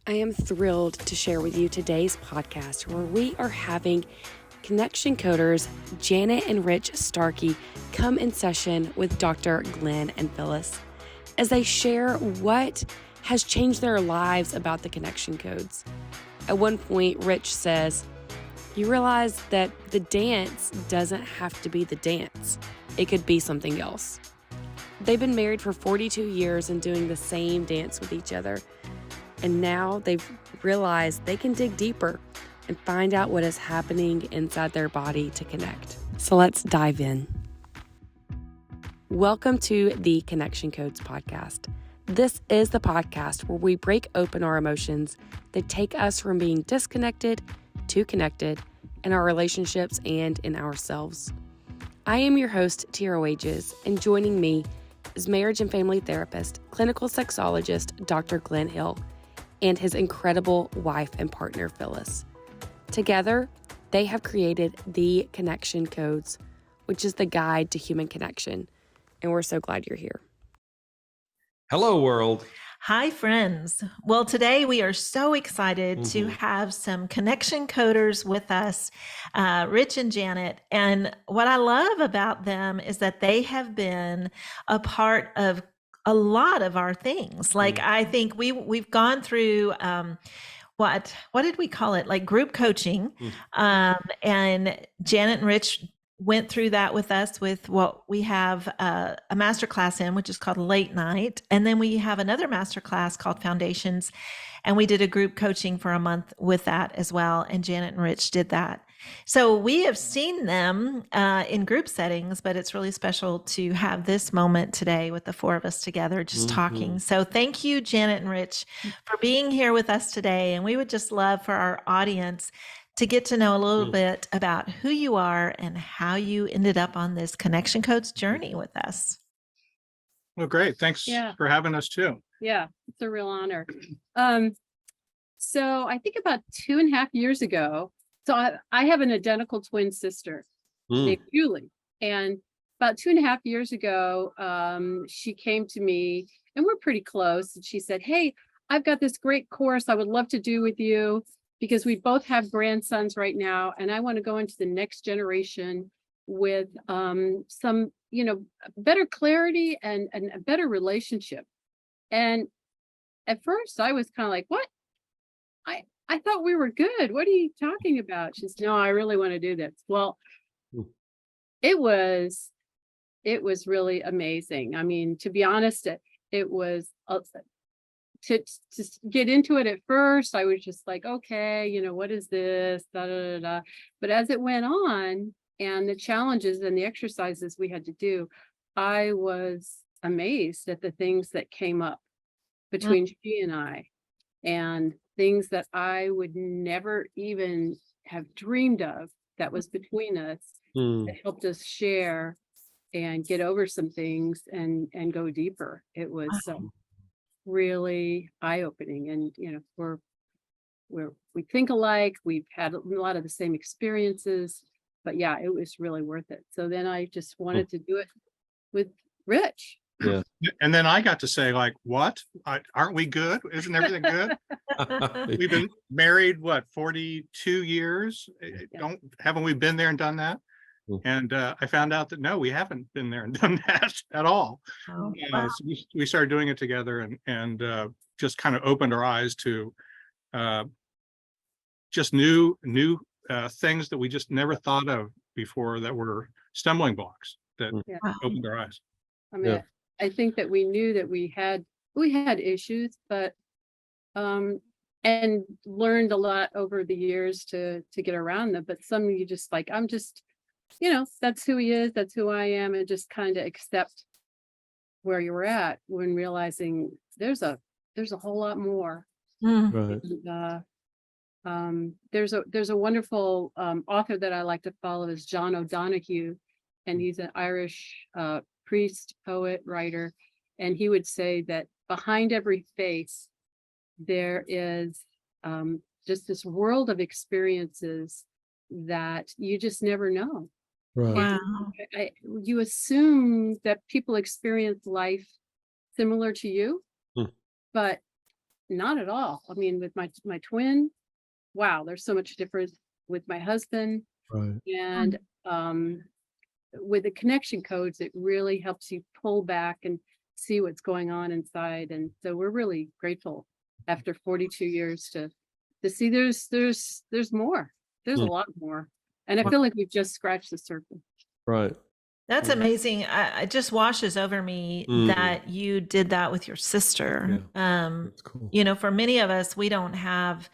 I am thrilled to share with you today's podcast where we are having connection coders Janet and Rich Starkey come in session with Dr. Glenn and Phyllis as they share what has changed their lives about the connection codes. At one point, Rich says, "You realize that the dance doesn't have to be the dance. It could be something else." They've been married for 42 years and doing the same dance with each other. And now they've realized they can dig deeper and find out what is happening inside their body to connect. So let's dive in. Welcome to the Connection Codes podcast. This is the podcast where we break open our emotions that take us from being disconnected to connected in our relationships and in ourselves. I am your host, Tira Wages, and joining me is marriage and family therapist, clinical sexologist, Dr. Glenn Hill, and his incredible wife and partner, Phyllis. Together, they have created the Connection Codes, which is the guide to human connection. And we're so glad you're here. Hello, world. Hi, friends. Well, today we are so excited to have some connection coders with us, Rich and Janet. And what I love about them is that they have been a part of a lot of our things. Like, I think we've gone through, what did we call it? Like group coaching. And Janet and Rich went through that with us with what we have a master class in, which is called Late Night. And then we have another master class called Foundations. And we did a group coaching for a month with that as well. And Janet and Rich did that. So we have seen them in group settings, but it's really special to have this moment today with the four of us together, just talking. So thank you, Janet and Rich, for being here with us today. And we would just love for our audience to get to know a little bit about who you are and how you ended up on this Connection Codes journey with us. Well, great. Thanks for having us too. Yeah, it's a real honor. So I think about 2.5 years ago, so I have an identical twin sister named Julie. And about 2.5 years ago, she came to me and we're pretty close. And she said, "Hey, I've got this great course I would love to do with you because we both have grandsons right now. And I want to go into the next generation with some, better clarity and a better relationship." And at first I was kind of like, "What? I thought we were good. What are you talking about?" She said, "No, I really want to do this." Well, it was really amazing. I mean, to be honest, it was to get into it at first, I was just like, okay, what is this? Da, da, da, da. But as it went on and the challenges and the exercises we had to do, I was amazed at the things that came up between she and I, and things that I would never even have dreamed of that was between us that helped us share and get over some things and go deeper. It was really eye-opening, and we think alike, we've had a lot of the same experiences, but yeah, it was really worth it. So then I just wanted to do it with Rich. Yeah. And then I got to say, like, what? Aren't we good? Isn't everything good? We've been married, 42 years? Haven't we been there and done that? And I found out that no, we haven't been there and done that at all. Oh, wow. So we started doing it together and just kind of opened our eyes to just new things that we just never thought of before that were stumbling blocks that opened our eyes. I mean, I think that we knew that we had issues, but and learned a lot over the years to get around them. But some you just like, I'm just, that's who he is, that's who I am, and just kind of accept where you were at when realizing there's a whole lot more. Right. And, there's a wonderful author that I like to follow is John O'Donoghue, and he's an Irish priest, poet, writer, and he would say that behind every face there is just this world of experiences that you just never know. Right. Wow. You assume that people experience life similar to you, but not at all. I mean, with my twin, wow, there's so much difference with my husband. Right. And with the connection codes, it really helps you pull back and see what's going on inside. And so we're really grateful after 42 years to see there's more. There's a lot more. And I feel like we've just scratched the surface. Right. That's amazing. It just washes over me that you did that with your sister. That's cool. You know, for many of us, we don't have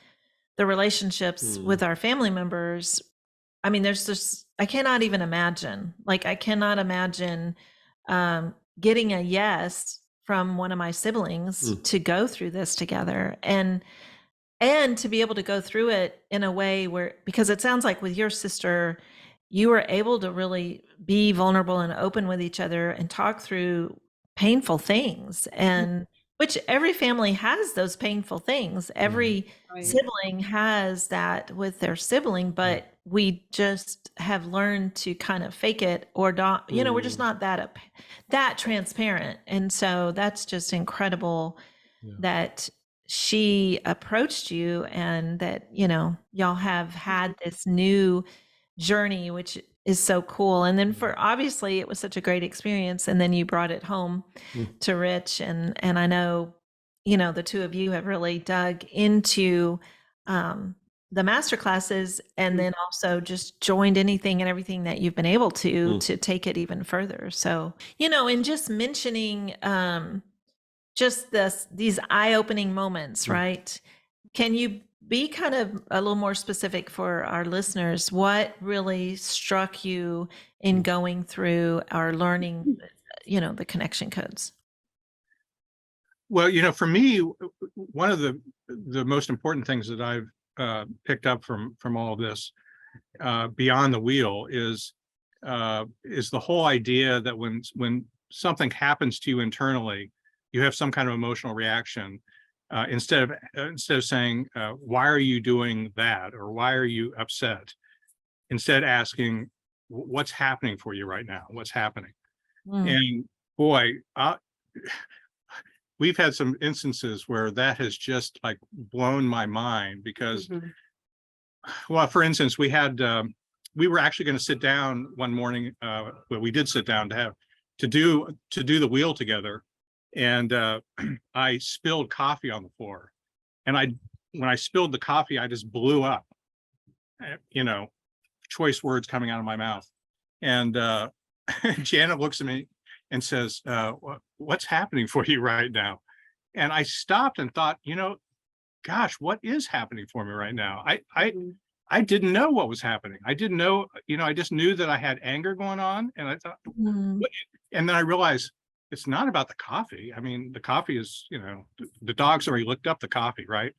the relationships with our family members. I mean, there's just, I cannot even imagine. Like, I cannot imagine getting a yes from one of my siblings to go through this together. And to be able to go through it in a way where, because it sounds like with your sister, you were able to really be vulnerable and open with each other and talk through painful things, and which every family has those painful things. Every sibling has that with their sibling, but we just have learned to kind of fake it or not, you know, we're just not that transparent. And so that's just incredible that she approached you and that, you know, y'all have had this new journey, which is so cool. And then for, obviously it was such a great experience. And then you brought it home to Rich. And I know, you know, the two of you have really dug into the master classes, and then also just joined anything and everything that you've been able to take it even further. So, you know, and just mentioning just these eye-opening moments, right? Can you be kind of a little more specific for our listeners? What really struck you in going through or learning, you know, the connection codes? Well, you know, for me, one of the most important things that I've picked up from all of this beyond the wheel is the whole idea that when something happens to you internally, you have some kind of emotional reaction. Instead of saying, why are you doing that? Or why are you upset? Instead asking, what's happening for you right now? What's happening? And boy, we've had some instances where that has just like blown my mind because, well, for instance, we were actually going to sit down one morning. Well, we did sit down to do the wheel together. And I spilled coffee on the floor, and when I spilled the coffee, I just blew up, you know, choice words coming out of my mouth. And Janet looks at me and says, what's happening for you right now? And I stopped and thought, you know, gosh, what is happening for me right now? I didn't know what was happening. I didn't know, you know, I just knew that I had anger going on. And I thought, and then I realized, it's not about the coffee. I mean, the coffee is, you know, the dog's already licked up the coffee, right?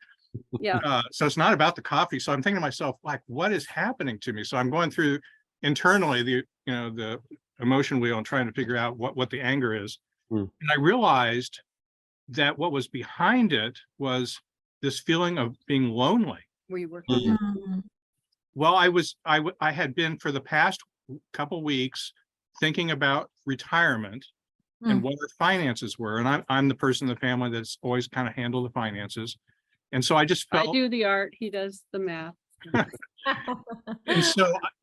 Yeah. So it's not about the coffee. So I'm thinking to myself, like, what is happening to me? So I'm going through internally the emotion wheel and trying to figure out what the anger is. And I realized that what was behind it was this feeling of being lonely. Were you working? Well, I had been for the past couple weeks thinking about retirement and what our finances were. And I'm the person in the family that's always kind of handled the finances. And so I just felt— I do the art, he does the math. And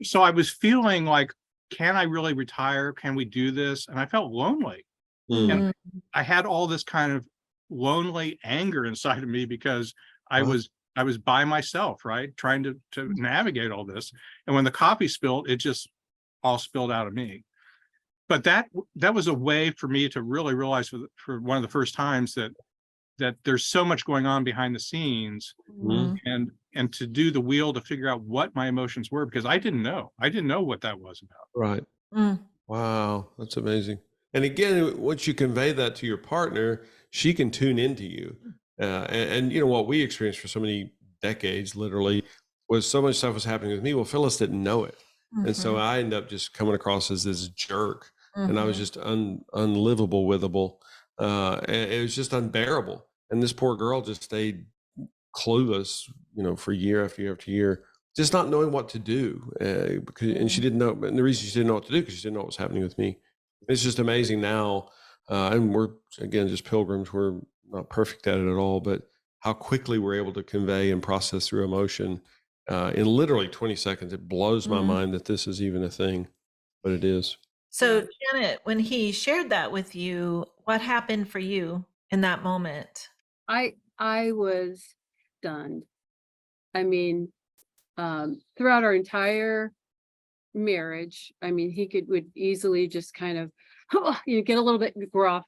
so I was feeling like, can I really retire? Can we do this? And I felt lonely. And I had all this kind of lonely anger inside of me because I was by myself, right? Trying to navigate all this. And when the coffee spilled, it just all spilled out of me. But that was a way for me to really realize for one of the first times that there's so much going on behind the scenes, and to do the wheel to figure out what my emotions were, because I didn't know what that was about. Right. Wow. That's amazing. And again, once you convey that to your partner, she can tune into you. And you know, what we experienced for so many decades, literally, was so much stuff was happening with me. Well, Phyllis didn't know it. And so I ended up just coming across as this jerk, and I was just unlivable withable. And it was just unbearable. And this poor girl just stayed clueless, you know, for year after year after year, just not knowing what to do. And she didn't know, and the reason she didn't know what to do, because she didn't know what was happening with me. It's just amazing now. And we're, again, just pilgrims. We're not perfect at it at all, but how quickly we're able to convey and process through emotion in literally 20 seconds. It blows my mind that this is even a thing, but it is. So, Janet, when he shared that with you, what happened for you in that moment? I was stunned. I mean, throughout our entire marriage, I mean, would easily just kind of, get a little bit gruff.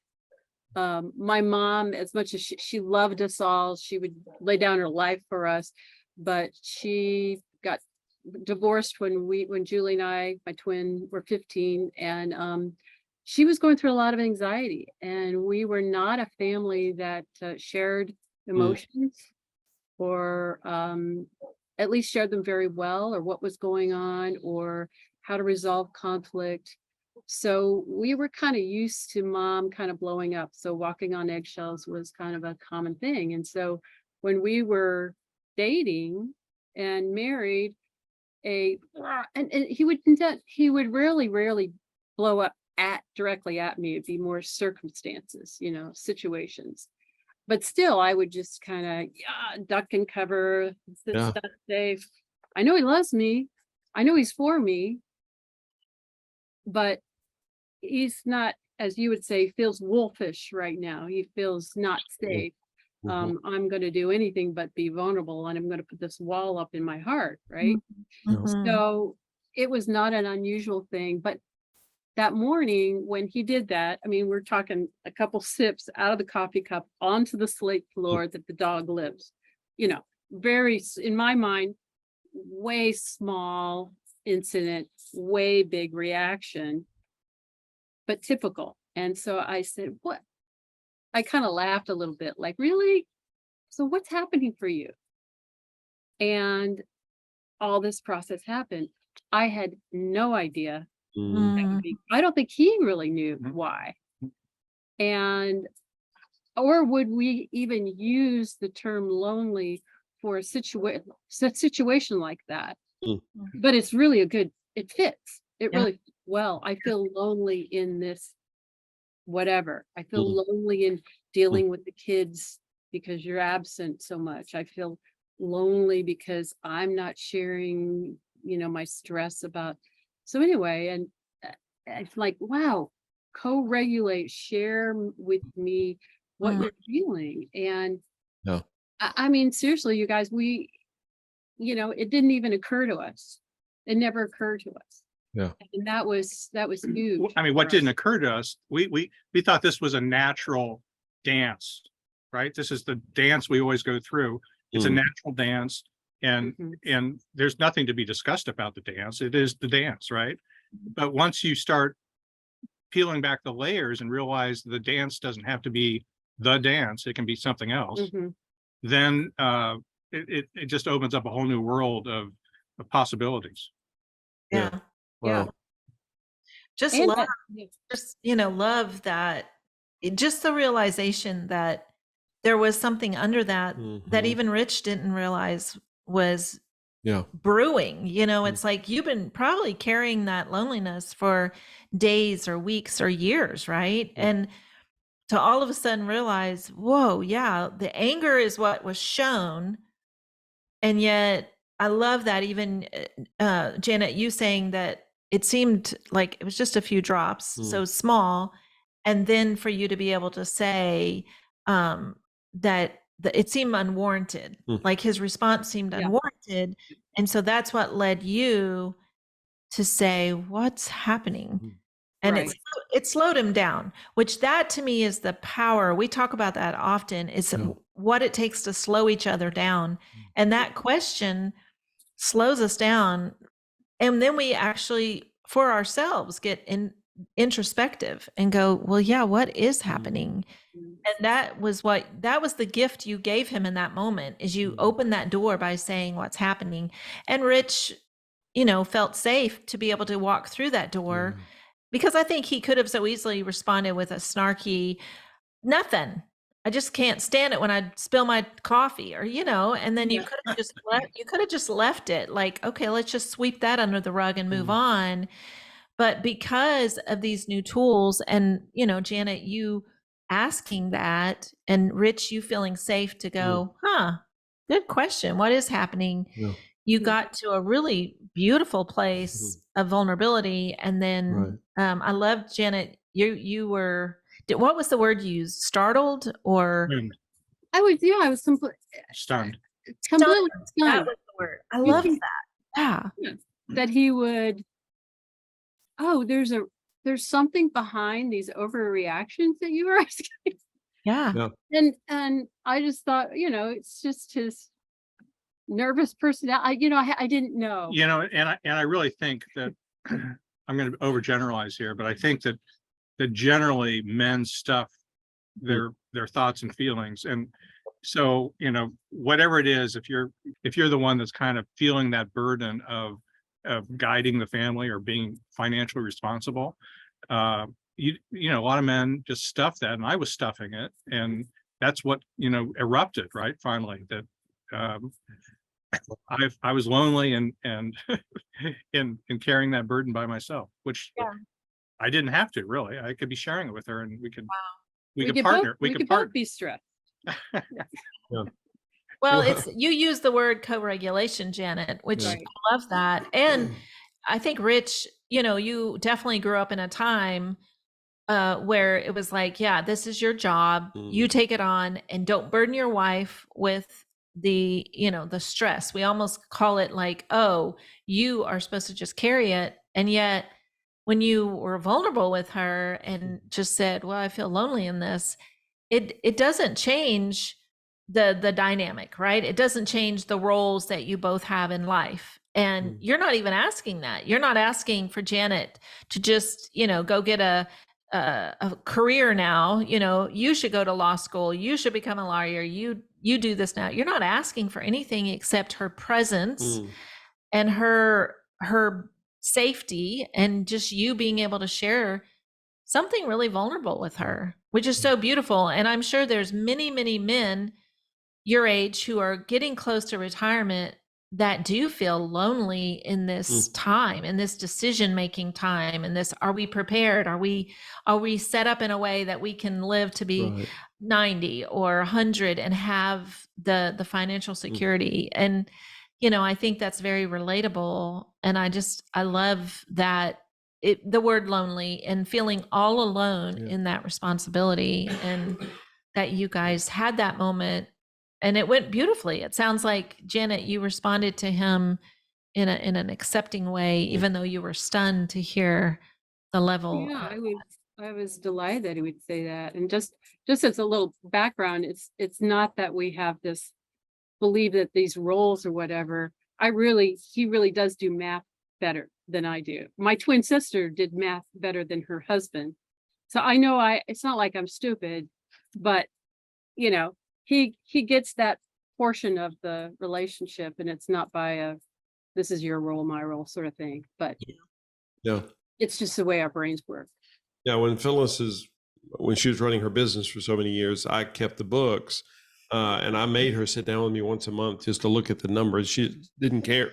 My mom, as much as she loved us all, she would lay down her life for us, but she got divorced when Julie and I, my twin, were 15, and she was going through a lot of anxiety, and we were not a family that shared emotions or at least shared them very well, or what was going on, or how to resolve conflict. So we were kind of used to mom kind of blowing up. So walking on eggshells was kind of a common thing. And so when we were dating and married, and he would rarely blow up directly at me. It'd be more circumstances, situations. But still, I would just kind of duck and cover, stuff safe. I know he loves me. I know he's for me. But he's not, as you would say, feels wolfish right now. He feels not safe. I'm going to do anything but be vulnerable, and I'm going to put this wall up in my heart, right? So it was not an unusual thing. But that morning when he did that, I mean, we're talking a couple sips out of the coffee cup onto the slate floor that the dog lives, very, in my mind, way small incident, way big reaction, but typical. And so I said, what? I kind of laughed a little bit, like, really? So what's happening for you? And all this process happened. I had no idea. I don't think he really knew why. And, or would we even use the term lonely for a situation like that? But it's really it fits. It really fits well. I feel lonely in this, whatever. I feel lonely in dealing with the kids because you're absent so much. I feel lonely because I'm not sharing, my stress about. So anyway, and it's like, wow, co-regulate, share with me what you're feeling. And I mean, seriously, you guys, it didn't even occur to us. It never occurred to us. Yeah. And that was huge. I mean, what didn't occur to us, we thought this was a natural dance, right? This is the dance we always go through. It's a natural dance, and there's nothing to be discussed about the dance. It is the dance, right? But once you start peeling back the layers and realize the dance doesn't have to be the dance, it can be something else, then it just opens up a whole new world of possibilities. Yeah. Wow. Just And love, love that, just the realization that there was something under that that even Rich didn't realize was brewing. It's like you've been probably carrying that loneliness for days or weeks or years, right? And to all of a sudden realize, whoa, the anger is what was shown. And yet I love that even Janet, you saying that it seemed like it was just a few drops, so small. And then for you to be able to say that it seemed unwarranted, like his response seemed unwarranted. And so that's what led you to say, what's happening? And it slowed him down, which that to me is the power. We talk about that often, is what it takes to slow each other down. And that question slows us down. And then we actually, for ourselves, get introspective and go, well, what is happening? And that was the gift you gave him in that moment, is you opened that door by saying what's happening. And Rich, felt safe to be able to walk through that door, because I think he could have so easily responded with a snarky, nothing. I just can't stand it when I spill my coffee, or, and then you could have just left it like, okay, let's just sweep that under the rug and move on. But because of these new tools, and, Janet, you asking that, and Rich, you feeling safe to go, good question. What is happening? Yeah. You got to a really beautiful place of vulnerability. And then I love, Janet, you were, what was the word you used? Startled or? I was Stunned. completely That stunned. was the word. I love that. Yeah. That he would, there's something behind these overreactions that you were asking. Yeah. And I just thought, it's just his nervous personality. I didn't know. And I really think that I'm going to overgeneralize here, but I think that generally men stuff their thoughts and feelings. And so, whatever it is, if you're the one that's kind of feeling that burden of guiding the family or being financially responsible, a lot of men just stuff that, and I was stuffing it, and that's what erupted, right? Finally, that I was lonely and in carrying that burden by myself, which I didn't have to really. I could be sharing it with her, and we could partner. We could both be stressed. Well, you use the word co-regulation, Janet, which I love that. And I think, Rich, you definitely grew up in a time where it was like, this is your job. You take it on, and don't burden your wife with the stress. We almost call it like, oh, you are supposed to just carry it. And yet when you were vulnerable with her and just said, well, I feel lonely in this, it doesn't change the dynamic, right? It doesn't change the roles that you both have in life. And you're not even asking that. You're not asking for Janet to just, go get a career now. You should go to law school. You should become a lawyer. You do this now. You're not asking for anything except her presence and her safety, and just you being able to share something really vulnerable with her, which is so beautiful. And I'm sure there's many, many men your age who are getting close to retirement that do feel lonely in this time, in this decision-making time, and this, are we prepared? Are we set up in a way that we can live to be 90 or 100 and have the financial security? And, I think that's very relatable. And I love that the word lonely and feeling all alone in that responsibility, and that you guys had that moment. And it went beautifully. It sounds like, Janet, you responded to him in an accepting way, even though you were stunned to hear the level. Yeah, I was delighted that he would say that. And just as a little background, it's not that we have this believe that these roles or whatever. He really does do math better than I do. My twin sister did math better than her husband. So I know it's not like I'm stupid, but he gets that portion of the relationship, and it's not by this is your role, my role sort of thing, but it's just the way our brains work. Yeah. When she was running her business for so many years, I kept the books, and I made her sit down with me once a month just to look at the numbers. She didn't care.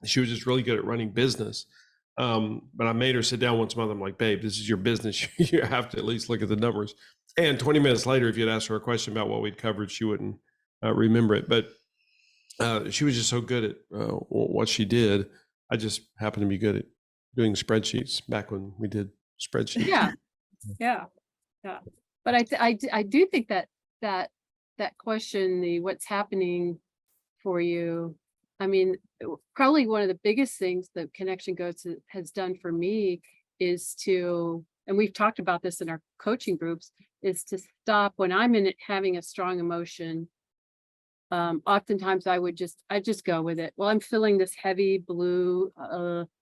She was just really good at running business. But I made her sit down once a month. I'm like, babe, this is your business. You have to at least look at the numbers. And 20 minutes later, if you'd asked her a question about what we'd covered, she wouldn't remember it. But she was just so good at what she did. I just happened to be good at doing spreadsheets back when we did spreadsheets. Yeah. But I do think that question, what's happening for you, I mean, probably one of the biggest things that Connection Codes has done for me is to, and we've talked about this in our coaching groups, is to stop when I'm having a strong emotion. Oftentimes I just go with it. Well, I'm feeling this heavy blue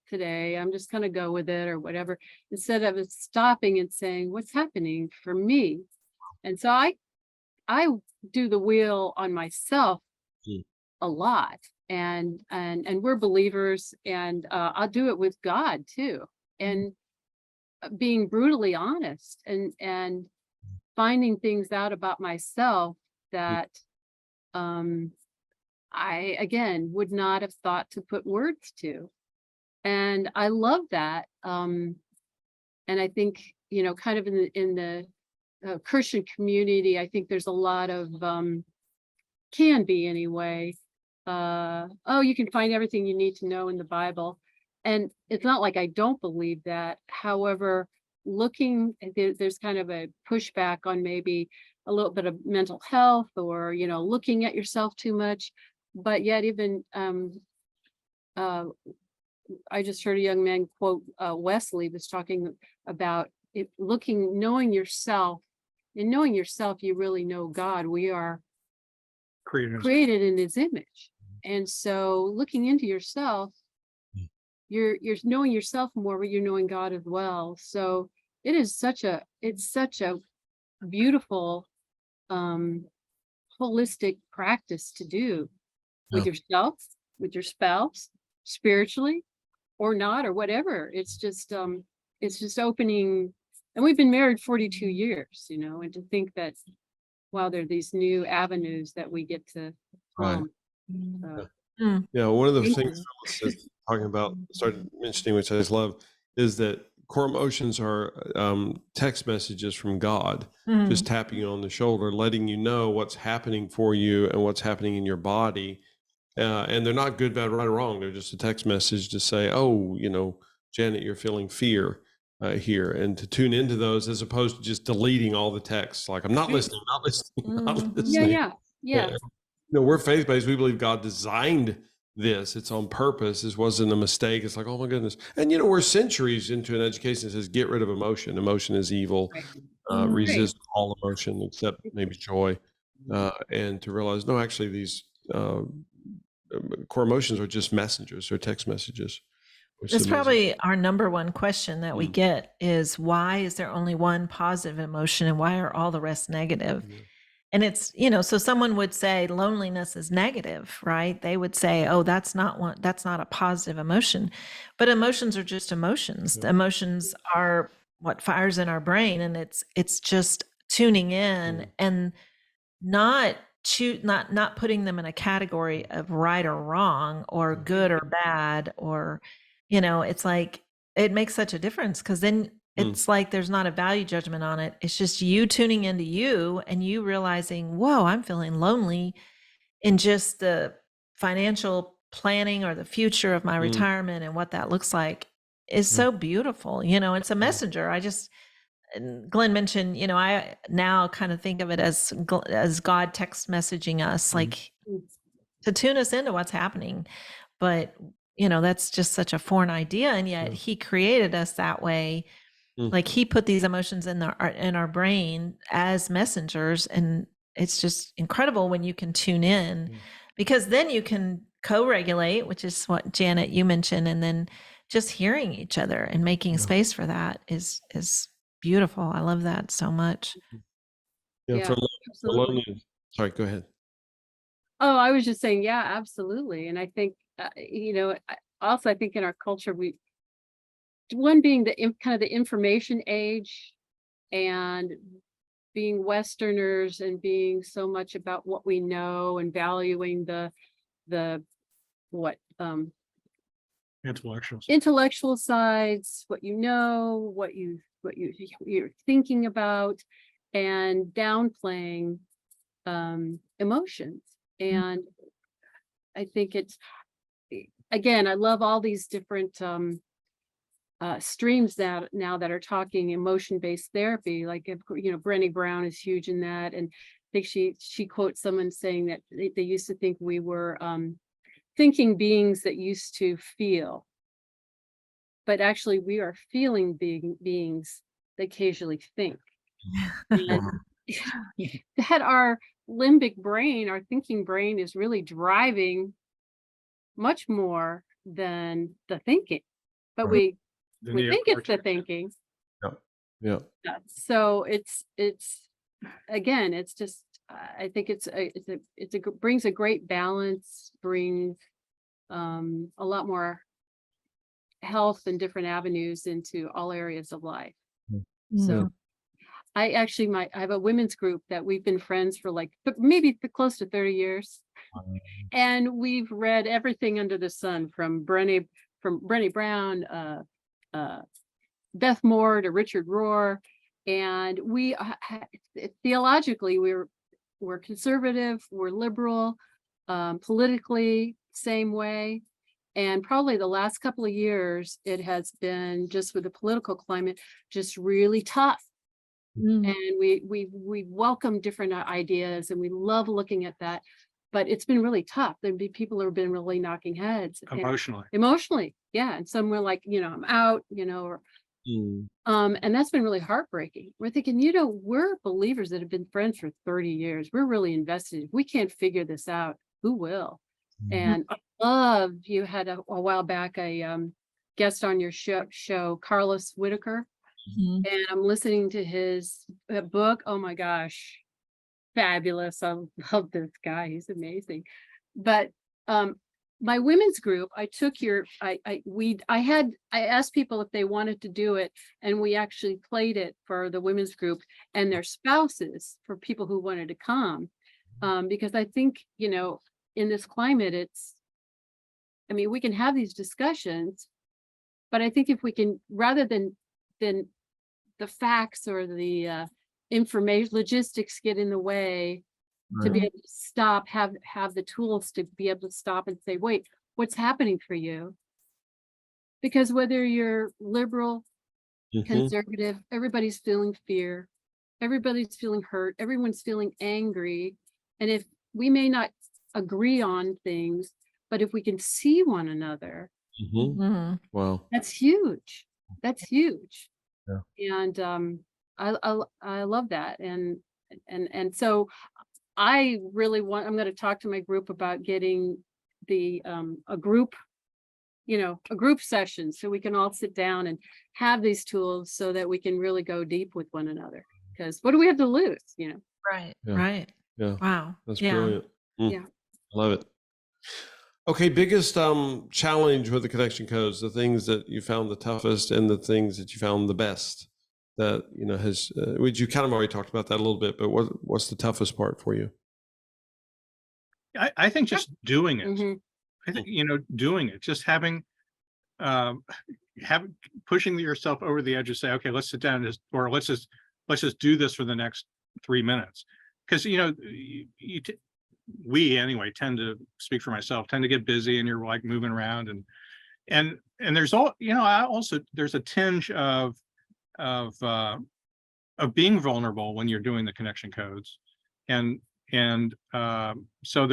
today. I'm just going to go with it or whatever, instead of stopping and saying, what's happening for me? And so I do the wheel on myself a lot. And we're believers, and I'll do it with God too. And being brutally honest and finding things out about myself that I, again, would not have thought to put words to. And I love that. And I think, kind of in the Christian community, I think there's a lot of can be anyway. Oh, you can find everything you need to know in the Bible. And it's not like I don't believe that. However, there's kind of a pushback on maybe a little bit of mental health, or, looking at yourself too much. But yet even, I just heard a young man quote, Wesley was talking about it, knowing yourself. In knowing yourself, you really know God. We are created in his image. And so looking into yourself, you're knowing yourself more, but you're knowing God as well. So it's such a beautiful holistic practice to do with yourself, with your spouse, spiritually or not, or whatever. It's just opening. And we've been married 42 years, and to think that, wow, there are these new avenues that we get to Right. Mm. Yeah, one of the Thank things Phyllis is talking about, started mentioning, which I just love, is that core emotions are text messages from God, just tapping you on the shoulder, letting you know what's happening for you and what's happening in your body. And they're not good, bad, right, or wrong. They're just a text message to say, oh, Janet, you're feeling fear here, and to tune into those as opposed to just deleting all the texts. Like, I'm not listening, not listening, not listening. Yeah. We're faith-based. We believe God designed this. It's on purpose. This wasn't a mistake. It's like, oh my goodness. And we're centuries into an education that says, get rid of emotion. Emotion is evil. Right. Resist all emotion except maybe joy. And to realize, no, actually these core emotions are just messengers or text messages. That's probably our number one question that we get is, why is there only one positive emotion and why are all the rest negative? And it's, so someone would say loneliness is negative, right? They would say, oh, that's not a positive emotion. But emotions are just emotions. The emotions are what fires in our brain, and it's just tuning in and not putting them in a category of right or wrong or good or bad, or it's like, it makes such a difference, because then it's like there's not a value judgment on it. It's just you tuning into you and you realizing, whoa, I'm feeling lonely in just the financial planning or the future of my retirement, and what that looks like is so beautiful. It's a messenger. Glenn mentioned, I now kind of think of it as God text messaging us, like to tune us into what's happening. But, that's just such a foreign idea. And yet he created us that way. Like he put these emotions in our brain as messengers. And it's just incredible when you can tune in, because then you can co-regulate, which is what Janet, you mentioned. And then just hearing each other and making space for that is beautiful. I love that so much. For loneliness. Sorry, go ahead. Oh, I was just saying, yeah, absolutely. And I think, I think in our culture, one being kind of the information age, and being Westerners and being so much about what we know and valuing the intellectual sides, what you're thinking about, and downplaying emotions. And I think again, I love all these different streams that are talking emotion-based therapy. Like, Brené Brown is huge in that. And I think she quotes someone saying that they used to think we were thinking beings that used to feel, but actually we are feeling beings that occasionally think. And that our limbic brain, our thinking brain, is really driving much more than the thinking, but we think it's the thinking. Yeah. So it's again, it's just, I think it's brings a great balance, brings a lot more health and different avenues into all areas of life. So I have a women's group that we've been friends for maybe close to 30 years. And we've read everything under the sun, from Brené Brown, Beth Moore to Richard Rohr. And we theologically we're conservative, we're liberal, politically same way. And probably the last couple of years, it has been, just with the political climate, just really tough. And we welcome different ideas, and we love looking at that. But it's been really tough. There'd be people who have been really knocking heads emotionally. Yeah. And some were like, I'm out, or and that's been really heartbreaking. We're thinking, we're believers that have been friends for 30 years. We're really invested. If we can't figure this out, who will? And I love, you had a while back a guest on your show, Carlos Whitaker. And I'm listening to his book. Oh my gosh, fabulous. I love this guy. He's amazing. But my women's group, I took I asked people if they wanted to do it, and we actually played it for the women's group and their spouses, for people who wanted to come. Because I think, in this climate, we can have these discussions, but I think if we can, rather than the facts or the information, logistics get in the way, to be able to stop, have the tools to be able to stop and say, wait, what's happening for you? Because whether you're liberal, conservative, everybody's feeling fear, everybody's feeling hurt, everyone's feeling angry. And if we may not agree on things, but if we can see one another, wow, that's huge. That's huge. Yeah. And I love that. And so I really I'm going to talk to my group about getting a group session, so we can all sit down and have these tools, so that we can really go deep with one another. Because what do we have to lose? Right. Yeah. Right. Yeah. Wow. That's Yeah. brilliant. Yeah. Love it. Okay, biggest challenge with the connection codes, the things that you found the toughest and the things that you found the best, that has you kind of already talked about that a little bit, but what's the toughest part for you? I think just doing it. I think doing it, just having pushing yourself over the edge and say, okay, let's sit down or let's just do this for the next 3 minutes. Because we anyway tend to, speak for myself, tend to get busy, and you're like moving around, and there's there's a tinge of being vulnerable when you're doing the connection codes, and so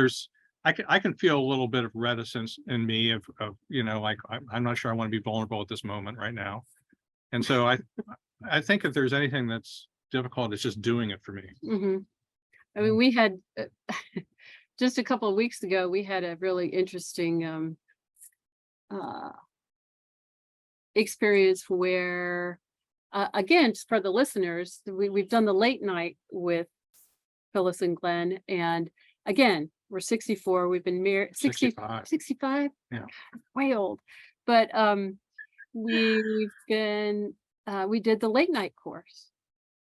I can feel a little bit of reticence in me of like, I'm not sure I want to be vulnerable at this moment right now. And so I think if there's anything that's difficult, it's just doing it for me. We had just a couple of weeks ago, we had a really interesting experience where, again, for the listeners, we've done the late night with Phyllis and Glenn, and again, we're 64. We've been married 65. Yeah, way old. But we did the late night course,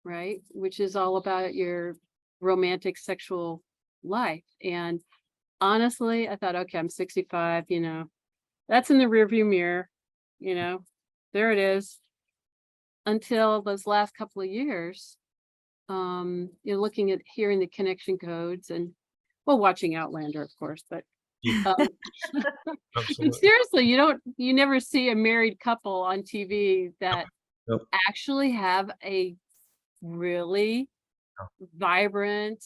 right, which is all about your romantic sexual life. And honestly, I thought, okay, I'm 65, that's in the rearview mirror, there it is. Until those last couple of years, you're looking at hearing the connection codes, and watching Outlander, of course, but seriously, you never see a married couple on TV that actually have a really vibrant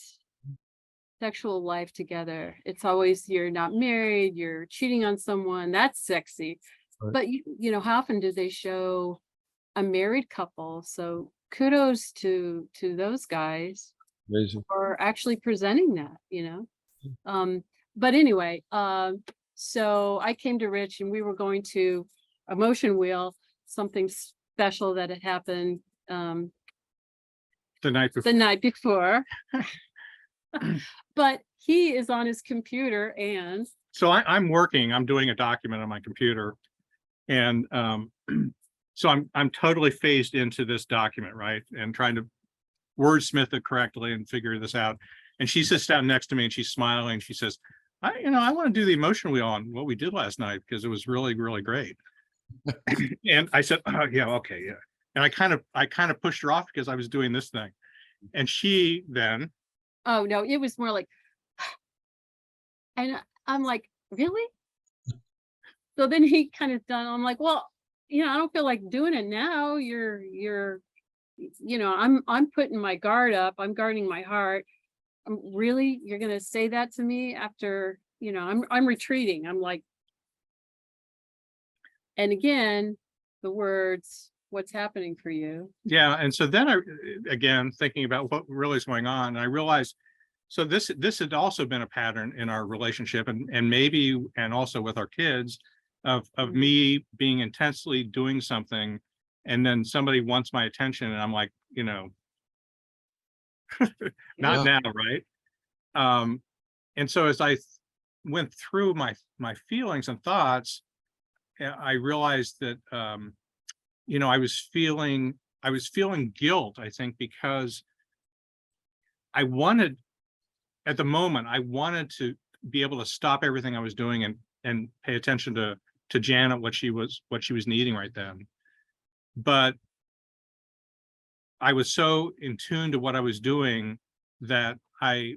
sexual life together. It's always, you're not married, you're cheating on someone, that's sexy. But how often do they show a married couple? So kudos to those guys. Amazing. For actually presenting that, but anyway, so I came to Rich, and we were going to a motion wheel, something special that had happened the night before. But he is on his computer, and so I'm doing a document on my computer, and so I'm totally phased into this document, right, and trying to wordsmith it correctly and figure this out. And she sits down next to me, and she's smiling. She says, I want to do the emotion wheel on what we did last night, because it was really, really great. And I said, oh, yeah, okay, yeah. And I kind of pushed her off because I was doing this thing. And she then, Oh no, it was more like, and I'm like, really? So then he kind of done. I'm like, well, I don't feel like doing it now. I'm putting my guard up. I'm guarding my heart. Really, you're gonna say that to me after, I'm retreating. I'm like, and again, the words, what's happening for you? yeah. And so then again, thinking about what really is going on, and I realized, so this had also been a pattern in our relationship, and maybe, and also with our kids, of me being intensely doing something, and then somebody wants my attention, and I'm like, not now, right? And so as I went through my feelings and thoughts, I realized that I was feeling guilt, I think, because at the moment I wanted to be able to stop everything I was doing and pay attention to Janet, what she was needing right then. But I was so in tune to what I was doing that I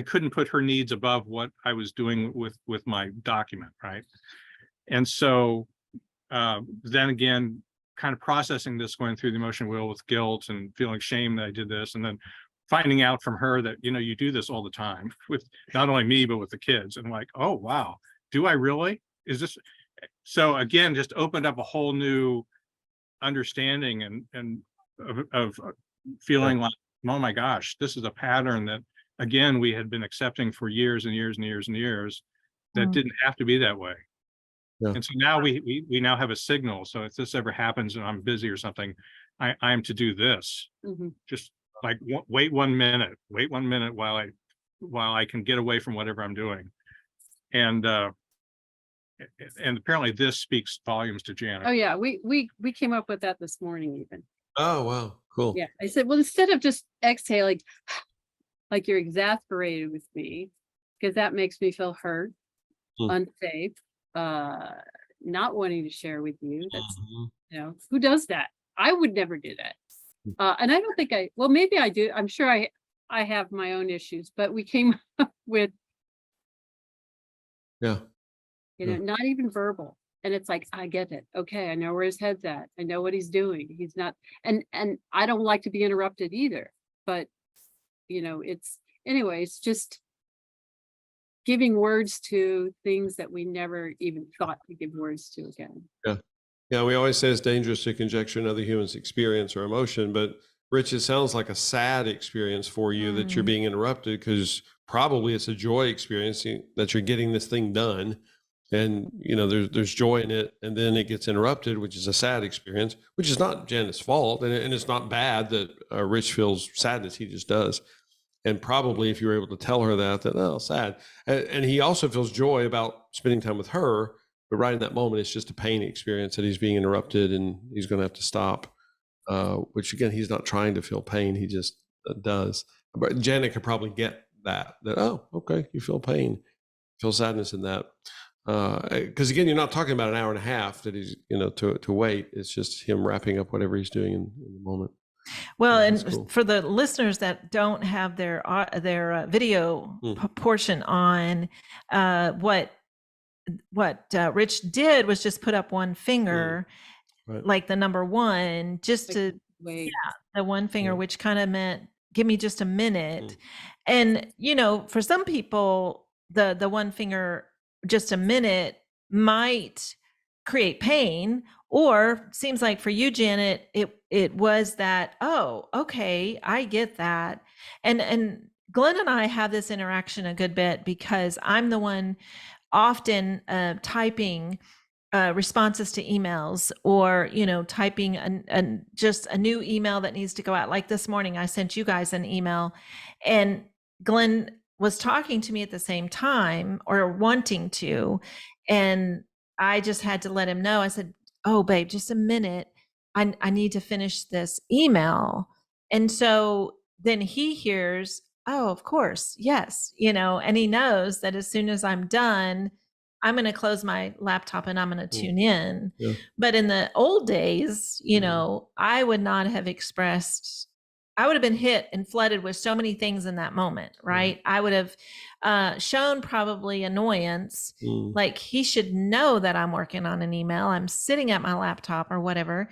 couldn't put her needs above what I was doing with my document, right? And so then again, kind of processing this, going through the emotion wheel with guilt and feeling shame that I did this, and then finding out from her that, you do this all the time with not only me, but with the kids. And like, oh, wow, do I really? Is this? So again, just opened up a whole new understanding and of feeling like, oh my gosh, this is a pattern that, again, we had been accepting for years and years and years and years, that didn't have to be that way. Yeah. And so now we now have a signal. So if this ever happens and I'm busy or something, I am to do this. Just like wait 1 minute, while I can get away from whatever I'm doing. And apparently this speaks volumes to Janet. Oh yeah, we came up with that this morning even. Oh, wow. Cool. Yeah, I said, well, instead of just exhaling, like you're exasperated with me, because that makes me feel hurt, unsafe, not wanting to share with you. That's who does that? I would never do that. And I don't think maybe I do. I'm sure I have my own issues, but we came up with not even verbal. And it's like, I get it. Okay, I know where his head's at. I know what he's doing. He's not, and I don't like to be interrupted either. But it's just giving words to things that we never even thought to give words to again. Yeah, we always say it's dangerous to conjecture another human's experience or emotion, but Rich, it sounds like a sad experience for you that you're being interrupted, because probably it's a joy experience that you're getting this thing done, and there's joy in it, and then it gets interrupted, which is a sad experience, which is not Janet's fault, and it's not bad that Rich feels sadness. He just does. And probably if you were able to tell her that oh, sad, and he also feels joy about spending time with her, but right in that moment, it's just a pain experience that he's being interrupted and he's going to have to stop, which again, he's not trying to feel pain. He just does. But Janet could probably get that, oh, okay, you feel pain, feel sadness in that. Because again, you're not talking about an hour and a half that he's, to wait. It's just him wrapping up whatever he's doing in the moment. Well, and cool. For the listeners that don't have their video portion on, what Rich did was just put up one finger, right, like the number one, just to wait. Yeah, the one finger, which kind of meant give me just a minute. And for some people, the one finger, just a minute, might create pain. Or seems like for you, Janet, it was that, oh, okay, I get that. And Glenn and I have this interaction a good bit because I'm the one often typing responses to emails, or typing just a new email that needs to go out. Like this morning, I sent you guys an email, and Glenn was talking to me at the same time, or wanting to, and I just had to let him know. I said, oh, babe, just a minute. I need to finish this email. And so then he hears, oh, of course, yes, and he knows that as soon as I'm done, I'm going to close my laptop and I'm going to tune Mm. in. Yeah. But in the old days, you Mm. know, I would not have expressed, I would have been hit and flooded with so many things in that moment, right? I would have shown probably annoyance, Mm. like he should know that I'm working on an email, I'm sitting at my laptop or whatever.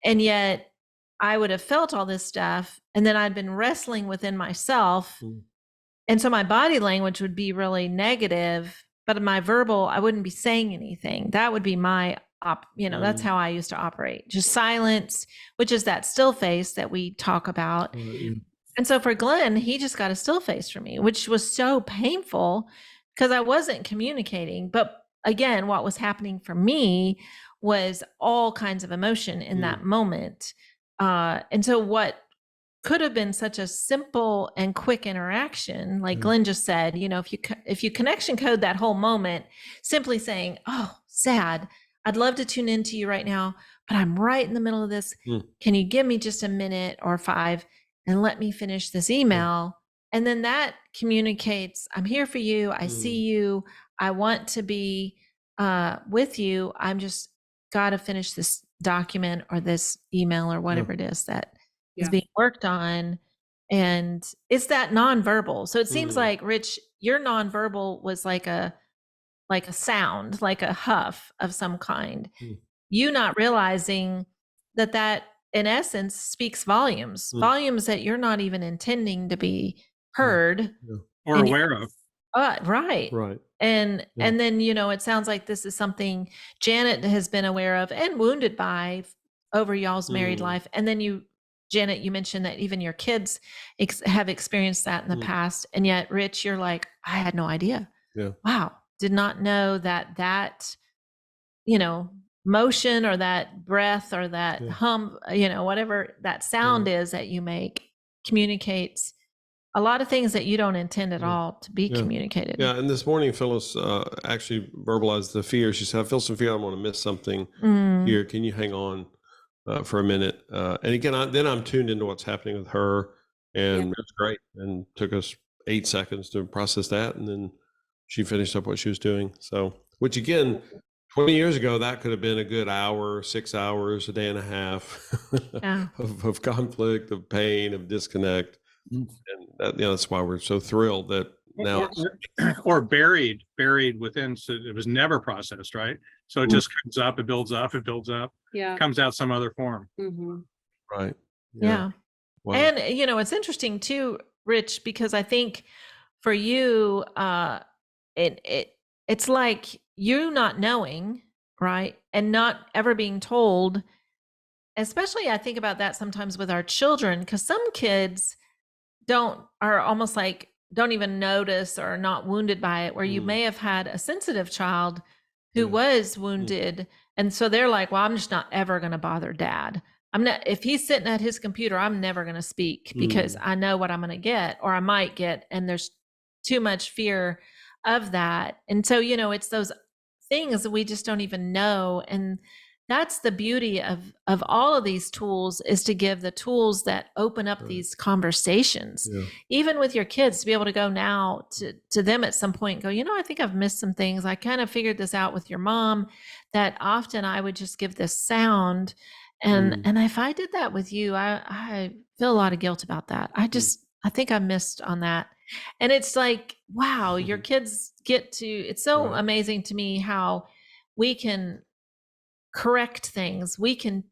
And yet I would have felt all this stuff. And then I'd been wrestling within myself. Mm. And so my body language would be really negative, but my verbal, I wouldn't be saying anything. That would be my that's how I used to operate. Just silence, which is that still face that we talk about. And so for Glenn, he just got a still face from me, which was so painful because I wasn't communicating. But again, what was happening for me was all kinds of emotion in that moment. And so what could have been such a simple and quick interaction, like Glenn just said, you know, if you connection code that whole moment, simply saying, "Oh, sad, I'd love to tune into you right now, but I'm right in the middle of this. Can you give me just a minute or 5 and let me finish this email?" And then that communicates, I'm here for you. I see you. I want to be with you. I'm just got to finish this document or this email or whatever it is that is being worked on. And it's that nonverbal. So it seems like, Rich, your nonverbal was like a sound, like a huff of some kind. You not realizing that in essence speaks volumes that you're not even intending to be heard or aware of. Right. And then, you know, it sounds like this is something Janet has been aware of and wounded by over y'all's married life. And then Janet, you mentioned that even your kids have experienced that in the past. And yet, Rich, you're like, I had no idea. Wow. Did not know that, you know, motion or that breath or that hum, you know, whatever that sound is that you make communicates a lot of things that you don't intend at all to be communicated. Yeah. And this morning, Phyllis actually verbalized the fear. She said, I feel some fear. I'm going to miss something here. Can you hang on for a minute? And again, then I'm tuned into what's happening with her, and it's great. And took us 8 seconds to process that. And then she finished up what she was doing. So, which again, 20 years ago, that could have been a good hour, 6 hours, a day and a half of conflict, of pain, of disconnect. And that, you know, that's why we're so thrilled that now or buried within, so it was never processed, right? So it just comes up, it builds up, comes out some other form. Right. Wow. And you know, it's interesting too, Rich, because I think for you, it's like you not knowing, right, and not ever being told. Especially, I think about that sometimes with our children, because some kids are almost like don't even notice or not wounded by it, where you may have had a sensitive child who was wounded. And so they're like, well, I'm just not ever going to bother dad. If he's sitting at his computer, I'm never going to speak because I know what I'm going to get, or I might get, and there's too much fear of that. And so, you know, it's those things that we just don't even know. And that's the beauty of all of these tools, is to give the tools that open up these conversations, even with your kids, to be able to go now to them at some point and go, you know, I think I've missed some things. I kind of figured this out with your mom, that often I would just give this sound. And if I did that with you, I feel a lot of guilt about that. I think I missed on that. And it's like, wow, your kids it's so amazing to me how we can correct things. We can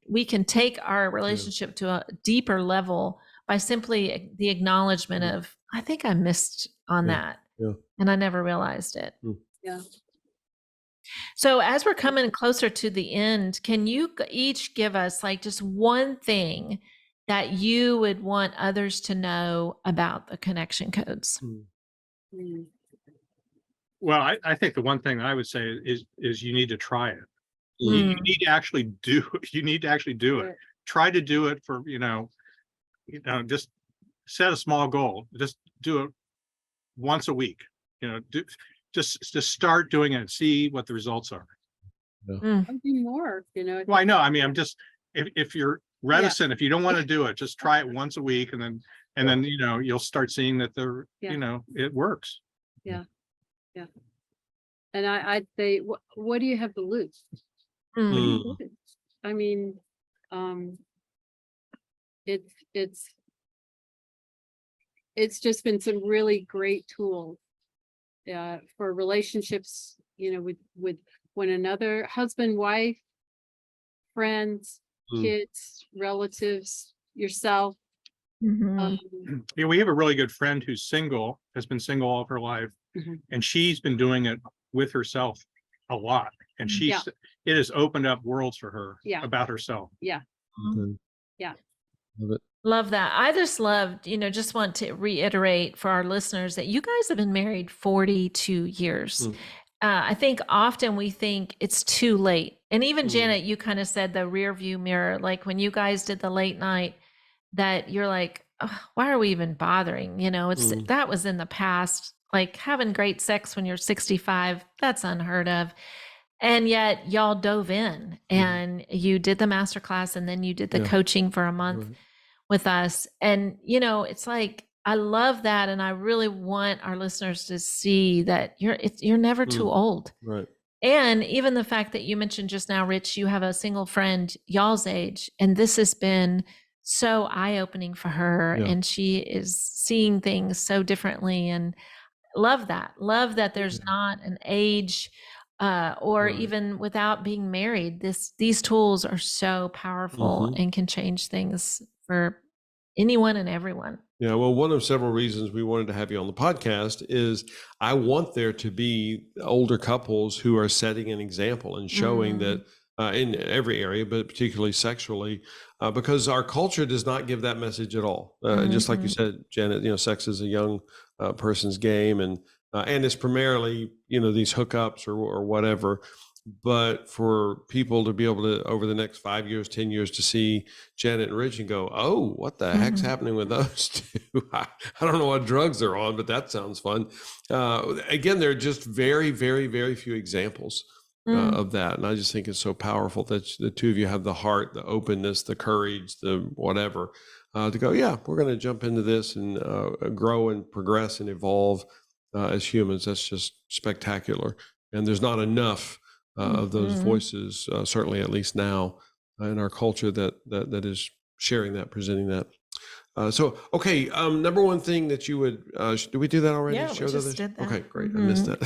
take our relationship to a deeper level by simply the acknowledgement of, I think I missed on that. And I never realized it. So as we're coming closer to the end, can you each give us like just one thing that you would want others to know about the connection codes? Well, I think the one thing I would say is you need to try it. You need to actually do it. Try to do it for, you know, just set a small goal. Just do it once a week. You know, just start doing it and see what the results are. Do more, you know. Well, I know. I mean, I'm just, if you're reticent, if you don't want to do it, just try it once a week, and then you know, you'll start seeing that you know, it works. And I'd say, what do you have to lose? What do you lose? I mean, it's just been some really great tools for relationships, with one another, husband, wife, friends, kids, relatives, yourself. Yeah, we have a really good friend who's single, has been single all of her life, and she's been doing it with herself a lot. And it has opened up worlds for her about herself. Yeah. Yeah. Love it. Love that. I just loved, just want to reiterate for our listeners that you guys have been married 42 years. I think often we think it's too late. And even Janet, you kind of said the rear view mirror, like when you guys did the late night, that you're like, oh, why are we even bothering? That was in the past. Like having great sex when you're 65, that's unheard of. And yet y'all dove in and you did the masterclass, and then you did the coaching for a month with us. And, it's like, I love that. And I really want our listeners to see that you're never too old. Right. And even the fact that you mentioned just now, Rich, you have a single friend, y'all's age, and this has been so eye-opening for her. And she is seeing things so differently, and love that there's not an age or even without being married, these tools are so powerful and can change things for anyone and everyone. Yeah, well, one of several reasons we wanted to have you on the podcast is I want there to be older couples who are setting an example and showing that in every area, but particularly sexually, because our culture does not give that message at all. Just like you said, Janet, sex is a young person's game, and it's primarily, these hookups or whatever. But for people to be able to, over the next 5 years, 10 years, to see Janet and Rich and go, oh, what the heck's happening with those two? I don't know what drugs they're on, but that sounds fun. Again, there are just very, very, very few examples of that. And I just think it's so powerful that the two of you have the heart, the openness, the courage, the whatever, to go, we're going to jump into this and grow and progress and evolve as humans. That's just spectacular. And there's not enough of those voices, certainly at least now in our culture that is sharing that, presenting that. So, okay, number one thing that you would, did we do that already? Yeah, we just did that. Okay, great. I missed that.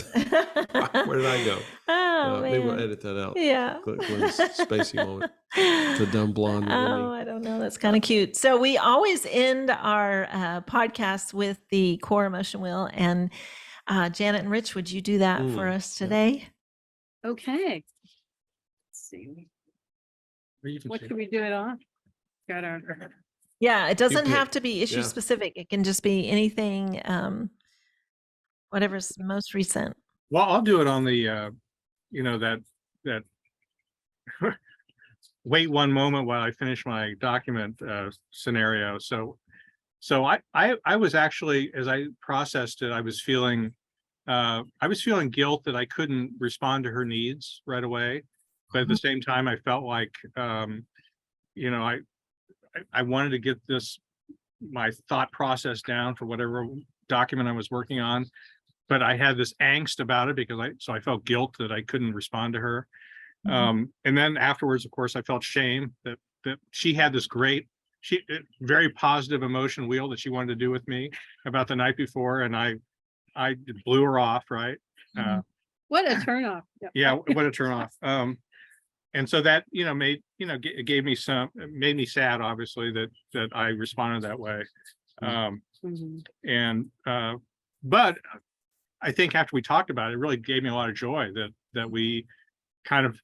Where did I go? Oh, maybe we'll edit that out. Yeah. Glenn's spacey moment. The dumb blonde. I don't know. That's kind of cute. So we always end our podcast with the core emotion wheel. And Janet and Rich, would you do that for us today? Okay. Let's see. What can we do it on? Got our. Yeah, it doesn't have to be issue specific. It can just be anything, whatever's most recent. Well, I'll do it on the, that wait one moment while I finish my document scenario. So I was actually, as I processed it, I was feeling guilt that I couldn't respond to her needs right away. But at the same time, I felt like, I wanted to get my thought process down for whatever document I was working on. But I had this angst about it because I felt guilt that I couldn't respond to her. And then afterwards, of course, I felt shame that she had this very positive emotion wheel that she wanted to do with me about the night before. And I blew her off, right? What a turnoff. Yeah, what a turnoff. And so that, made me sad, obviously, that I responded that way. But I think after we talked about it, it really gave me a lot of joy that we kind of,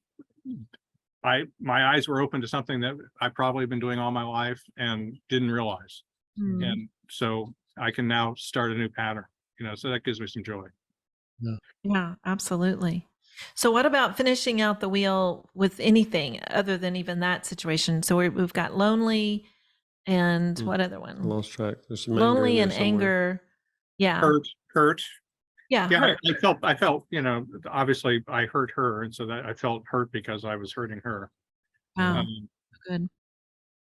my eyes were open to something that I've probably been doing all my life and didn't realize. And so I can now start a new pattern, so that gives me some joy. Yeah, absolutely. So what about finishing out the wheel with anything other than even that situation? So we've got lonely and what other one? Lost track. There's some lonely and anger. Yeah. Hurt. Yeah. Yeah. Hurt. I felt, obviously I hurt her. And so that I felt hurt because I was hurting her. Wow. Good.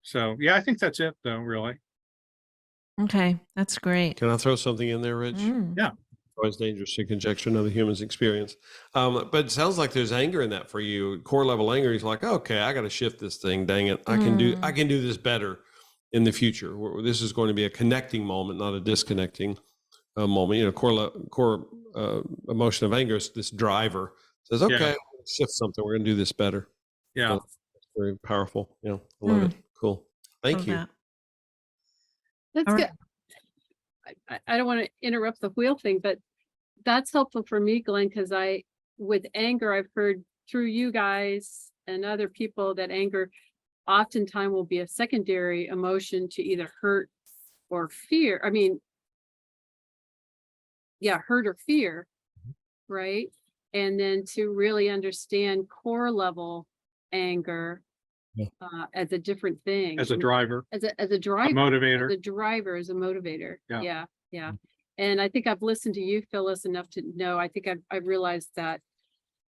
So yeah, I think that's it though, really. Okay. That's great. Can I throw something in there, Rich? Yeah. always dangerous to conjecture another human's experience. But it sounds like there's anger in that for you. Core level anger. He's like, okay, I got to shift this thing. Dang it. I can do this better in the future. This is going to be a connecting moment, not a disconnecting moment. You know, core emotion of anger is this driver. Says, okay, shift something. We're going to do this better. Yeah. It's very powerful. Yeah. I love it. Cool. Thank you. That's good. I don't want to interrupt the wheel thing, but that's helpful for me, Glenn, because with anger, I've heard through you guys and other people that anger oftentimes will be a secondary emotion to either hurt or fear. I mean, hurt or fear, right? And then to really understand core level anger as a different thing, As a driver, as a driver, motivator, the driver is a motivator. Yeah. Yeah. And I think I've listened to you, Phyllis, enough to know. I think I've realized that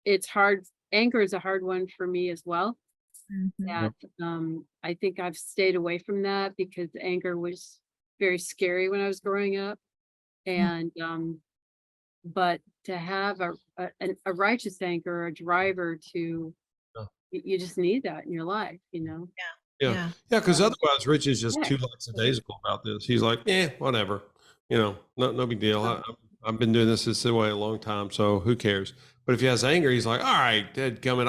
it's hard. Anger is a hard one for me as well. That I think I've stayed away from that because anger was very scary when I was growing up, and but to have a righteous anger, a driver to you just need that in your life, you know. Yeah. Because otherwise, Rich is just too lackadaisical about this. He's like, whatever. You know, no big deal. I've been doing this way a long time, so who cares? But if he has anger, he's like, all right, dadgummit,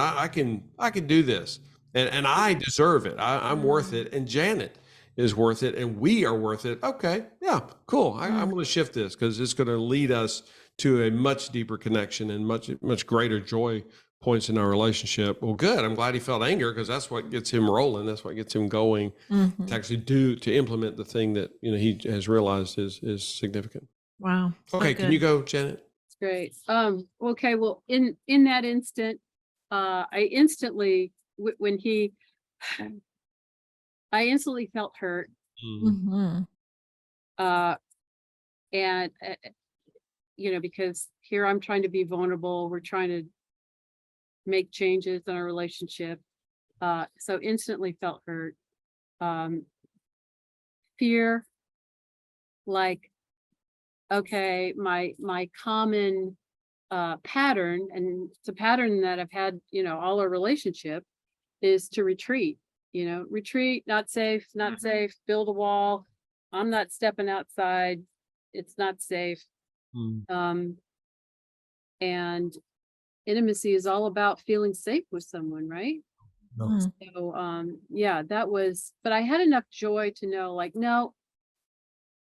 I can do this, and I deserve it. I'm worth it, and Janet is worth it, and we are worth it. Okay, yeah, cool. I'm going to shift this because it's going to lead us to a much deeper connection and much greater joy points in our relationship. Well, good. I'm glad he felt anger because that's what gets him rolling. That's what gets him going to actually to implement the thing that he has realized is significant. Wow. Okay, can you go, Janet? That's great. Okay. Well, in that instant, I instantly I instantly felt hurt. And because here I'm trying to be vulnerable. We're trying to make changes in our relationship. So instantly felt hurt. Fear, like, okay, my common pattern, and it's a pattern that I've had, all our relationship, is to retreat, not safe, build a wall. I'm not stepping outside. It's not safe. And intimacy is all about feeling safe with someone, right? So that was, but I had enough joy to know, like, no,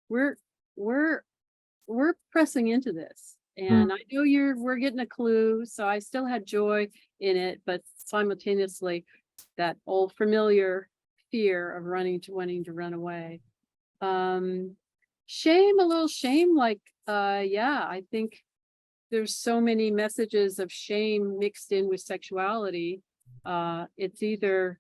we're pressing into this, and I know we're getting a clue, so I still had joy in it, but simultaneously that old familiar fear of wanting to run away. Shame, a little shame, like I think there's so many messages of shame mixed in with sexuality. It's either,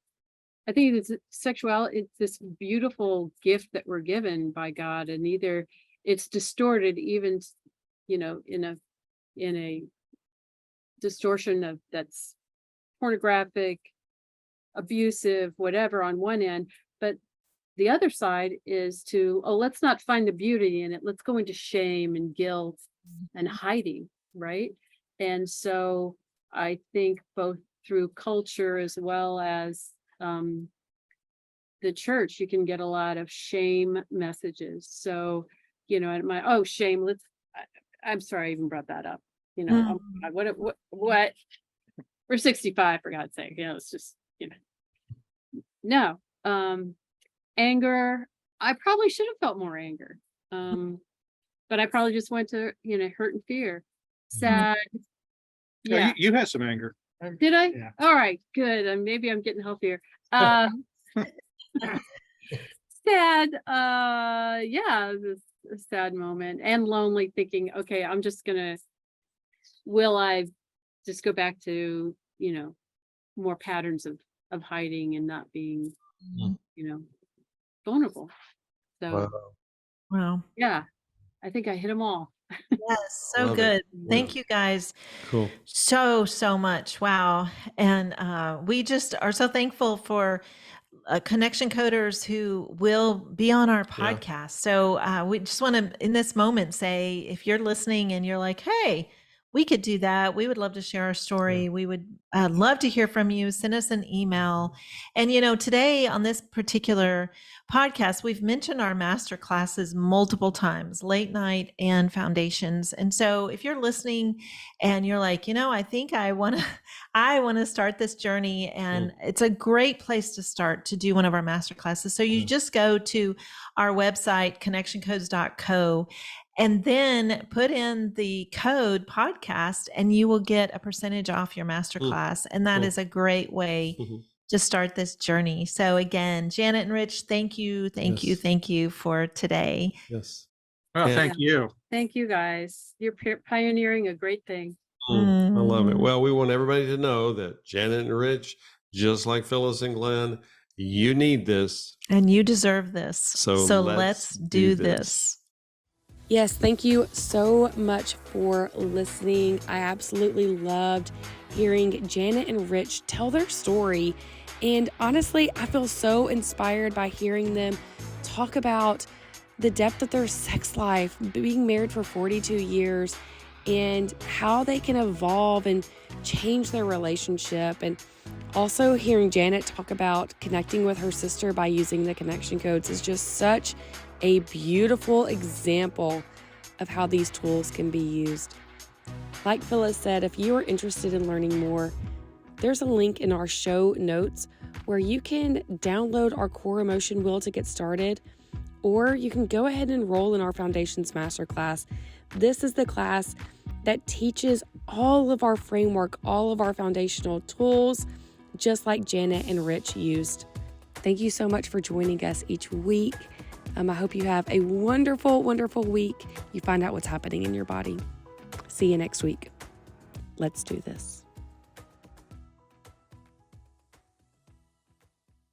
I think it's sexuality, it's this beautiful gift that we're given by God, and either it's distorted, even, in a distortion of that's pornographic, abusive, whatever on one end, but the other side is let's not find the beauty in it. Let's go into shame and guilt and hiding, right? And so I think both through culture as well as the church, you can get a lot of shame messages. So, shame, I'm sorry I even brought that up. Oh my God, what? We're 65, for God's sake. It's just, no. Anger, I probably should have felt more anger. But I probably just went to, hurt and fear. Sad. Yeah. You had some anger. Did I? Yeah. All right, good. And maybe I'm getting healthier. Sad. This a sad moment, and lonely, thinking, okay, will I just go back to, more patterns of hiding and not being, vulnerable. So, wow. Yeah, I think I hit them all. Yes, so good. Thank you guys. Cool. So much. Wow. And we just are so thankful for connection coders who will be on our Yeah. podcast. So we just want to, in this moment, say if you're listening and you're like, hey, we could do that. We would love to share our story. Yeah. We would love to hear from you. Send us an email. And, today on this particular podcast, we've mentioned our master classes multiple times, late night and foundations. And so if you're listening and you're like, I think I want to start this journey, and it's a great place to start to do one of our master classes. So you just go to our website, connectioncodes.co, and then put in the code podcast, and you will get a percentage off your masterclass. And that is a great way to start this journey. So again, Janet and Rich, thank you for today. Yes. Well, thank you. Thank you guys. You're pioneering a great thing. I love it. Well, we want everybody to know that Janet and Rich, just like Phyllis and Glenn, you need this. And you deserve this. So let's do this. Yes, thank you so much for listening. I absolutely loved hearing Janet and Rich tell their story. And honestly, I feel so inspired by hearing them talk about the depth of their sex life, being married for 42 years, and how they can evolve and change their relationship. And also hearing Janet talk about connecting with her sister by using the connection codes is just such a beautiful example of how these tools can be used. Like Phyllis said, if you are interested in learning more, there's a link in our show notes where you can download our core emotion wheel to get started, or you can go ahead and enroll in our Foundations Masterclass. This is the class that teaches all of our framework, all of our foundational tools, just like Janet and Rich used. Thank you so much for joining us each week. I hope you have a wonderful, wonderful week. You find out what's happening in your body. See you next week. Let's do this.